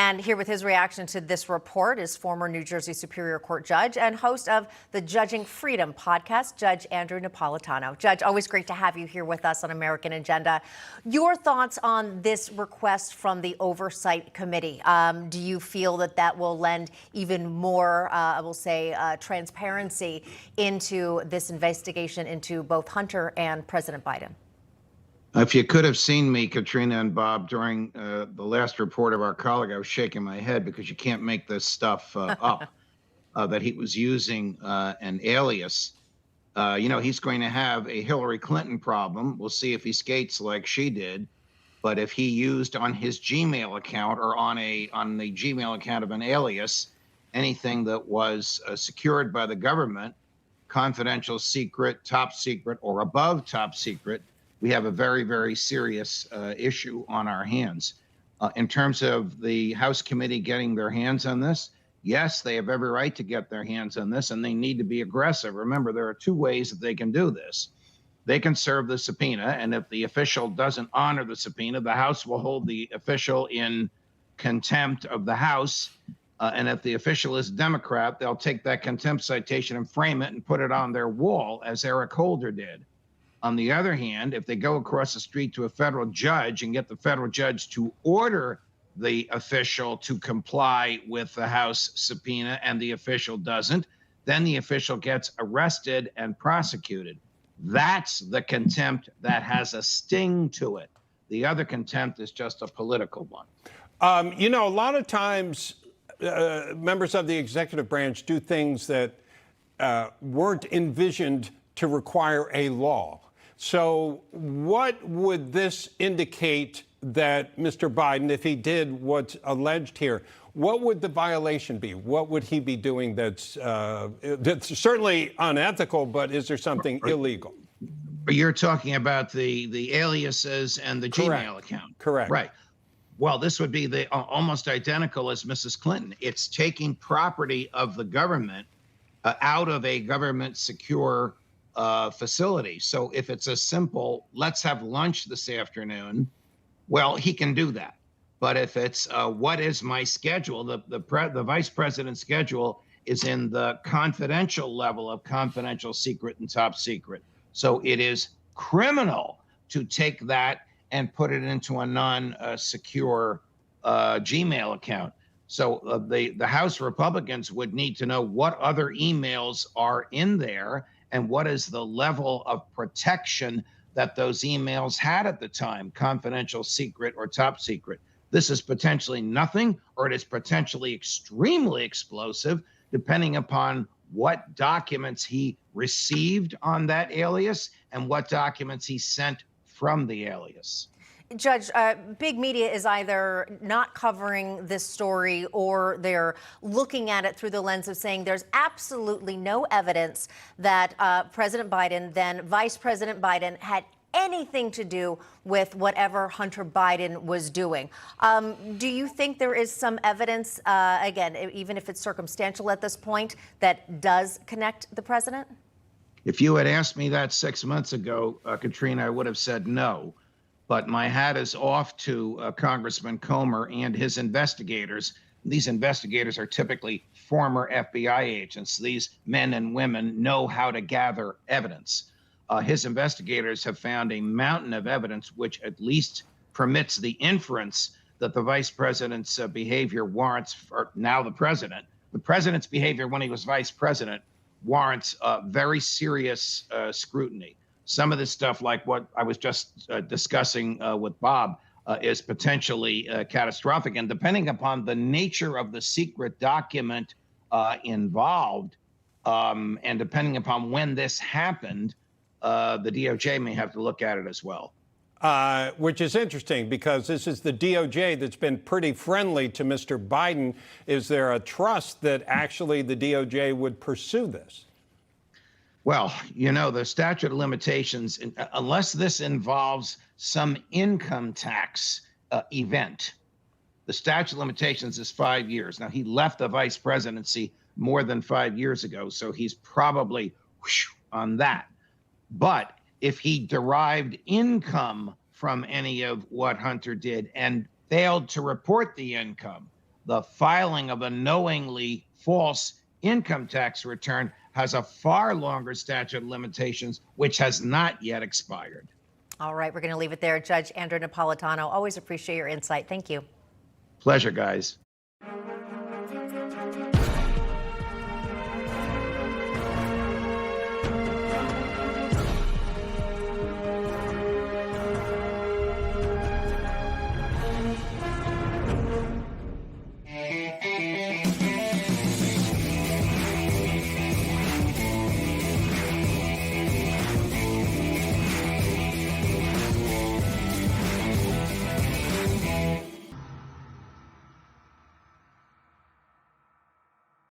And here with his reaction to this report is former New Jersey Superior Court judge and host of the Judging Freedom podcast, Judge Andrew Napolitano. Judge, always great to have you here with us on American Agenda. Your thoughts on this request from the Oversight Committee? Do you feel that that will lend even more, I will say, transparency into this investigation into both Hunter and President Biden? If you could have seen me, Katrina and Bob, during the last report of our colleague, I was shaking my head because you can't make this stuff up, that he was using an alias. He's going to have a Hillary Clinton problem. We'll see if he skates like she did. But if he used on his Gmail account or on the Gmail account of an alias, anything that was secured by the government, confidential, secret, top secret, or above top secret, we have a very, very serious issue on our hands. In terms of the House committee getting their hands on this, yes, they have every right to get their hands on this, and they need to be aggressive. Remember, there are two ways that they can do this. They can serve the subpoena, and if the official doesn't honor the subpoena, the House will hold the official in contempt of the House. And if the official is a Democrat, they'll take that contempt citation and frame it and put it on their wall, as Eric Holder did. On the other hand, if they go across the street to a federal judge and get the federal judge to order the official to comply with the House subpoena and the official doesn't, then the official gets arrested and prosecuted. That's the contempt that has a sting to it. The other contempt is just a political one. A lot of times members of the executive branch do things that weren't envisioned to require a law. So what would this indicate that Mr. Biden, if he did what's alleged here, what would the violation be? What would he be doing that's certainly unethical, but is there something illegal? You're talking about the aliases and the Gmail account. Correct. Right. Well, this would be almost identical as Mrs. Clinton. It's taking property of the government out of a government secure facility. So if it's a simple, let's have lunch this afternoon, well, he can do that. But if it's what is my schedule, the vice president's schedule is in the confidential level of confidential, secret, and top secret. So it is criminal to take that and put it into a non-secure Gmail account. So the House Republicans would need to know what other emails are in there and what is the level of protection that those emails had at the time, confidential, secret, or top secret. This is potentially nothing, or it is potentially extremely explosive, depending upon what documents he received on that alias and what documents he sent from the alias. Judge, big media is either not covering this story or they're looking at it through the lens of saying there's absolutely no evidence that President Biden, then Vice President Biden, had anything to do with whatever Hunter Biden was doing. Do you think there is some evidence, again, even if it's circumstantial at this point, that does connect the president? If you had asked me that 6 months ago, Katrina, I would have said no. But my hat is off to Congressman Comer and his investigators. These investigators are typically former FBI agents. These men and women know how to gather evidence. His investigators have found a mountain of evidence which at least permits the inference that the vice president's behavior warrants, or now the president's behavior when he was vice president warrants very serious scrutiny. Some of this stuff, like what I was just discussing with Bob, is potentially catastrophic. And depending upon the nature of the secret document involved, and depending upon when this happened, the DOJ may have to look at it as well. Which is interesting because this is the DOJ that's been pretty friendly to Mr. Biden. Is there a trust that actually the DOJ would pursue this? Well, the statute of limitations, unless this involves some income tax event, the statute of limitations is 5 years. Now, he left the vice presidency more than 5 years ago, so he's probably on that. But if he derived income from any of what Hunter did and failed to report the income, the filing of a knowingly false income tax return has a far longer statute of limitations, which has not yet expired. All right, we're going to leave it there. Judge Andrew Napolitano, always appreciate your insight. Thank you. Pleasure, guys.